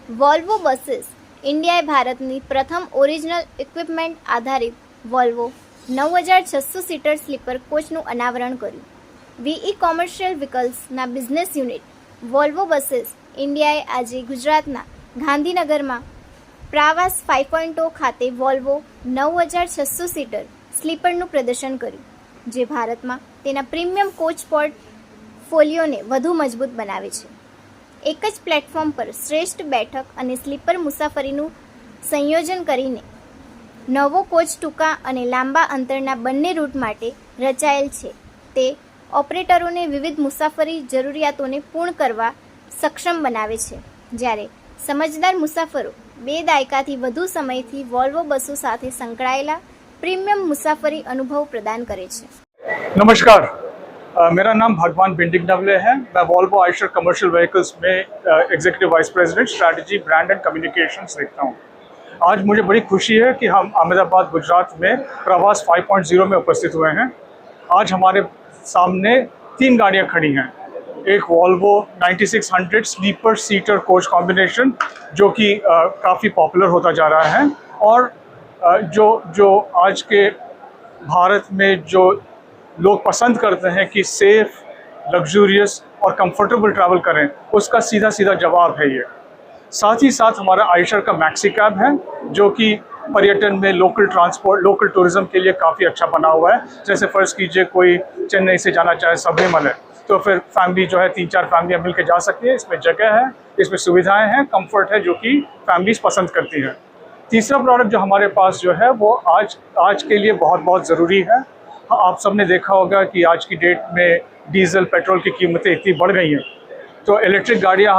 Volvo buses ઇન્ડિયાએ ભારતની પ્રથમ ઓરિજિનલ ઇક્વિપમેન્ટ આધારિત વોલ્વો 9600 સીટર સ્લીપર કોચનું અનાવરણ કર્યું. વીઈ કોમર્શિયલ વ્હીકલ્સના બિઝનેસ યુનિટ વોલ્વો બસીસ ઇન્ડિયાએ આજે ગુજરાતના ગાંધીનગરમાં પ્રવાસ 5.0 ખાતે વોલ્વો 9600 સીટર સ્લીપરનું પ્રદર્શન કર્યું, જે ભારતમાં તેના પ્રીમિયમ કોચ પોર્ટફોલિયોને વધુ મજબૂત બનાવે છે. એક જ પ્લેટફોર્મ પર શ્રેષ્ઠ બેઠક અને સ્લીપર મુસાફરીનું સંયોજન કરીને નવો કોચ ટૂંકા અને લાંબા અંતરના બંને રૂટ માટે રચાયેલ છે. તે ઓપરેટરોને વિવિધ મુસાફરી જરૂરિયાતોને પૂર્ણ કરવા સક્ષમ બનાવે છે, જ્યારે સમજદાર મુસાફરો 2 દાયકાથી વધુ સમયથી વોલ્વો બસો સાથે સંકળાયેલા પ્રીમિયમ मुसाफरी अनुभव प्रदान करे छे. नमस्कार, मेरा नाम भगवान बिंडिगनवले है. मैं वॉल्वो आइशर कमर्शियल व्हीकल्स में executive vice president strategy brand and communications देखता हूँ. आज मुझे बड़ी खुशी है कि हम अहमदाबाद गुजरात में प्रवास 5.0 में उपस्थित हुए हैं. आज हमारे सामने 3 गाड़ियाँ खड़ी हैं. एक Volvo 9600 sleeper seater coach combination जो कि काफ़ी पॉपुलर होता जा रहा है, और जो आज के भारत में जो लोग पसंद करते हैं कि सेफ, लग्जूरियस और कंफर्टेबल ट्रैवल करें, उसका सीधा सीधा जवाब है ये. साथ ही साथ हमारा आइशर का मैक्सी कैब है जो कि पर्यटन में लोकल ट्रांसपोर्ट, लोकल टूरिज्म के लिए काफ़ी अच्छा बना हुआ है. जैसे फ़र्ज़ कीजिए कोई चेन्नई से जाना चाहे सबरीमल है, तो फिर फैमिली जो है 3-4 फैमिलियाँ मिल के जा सकती है. इसमें जगह है, इसमें सुविधाएँ हैं, कम्फर्ट है, जो कि फैमिलीज पसंद करती हैं. तीसरा प्रोडक्ट जो हमारे पास जो है वो आज के लिए बहुत बहुत ज़रूरी है. आप सब ने देखा होगा कि आज की डेट में डीज़ल पेट्रोल की कीमतें इतनी बढ़ गई हैं, तो इलेक्ट्रिक गाड़ियाँ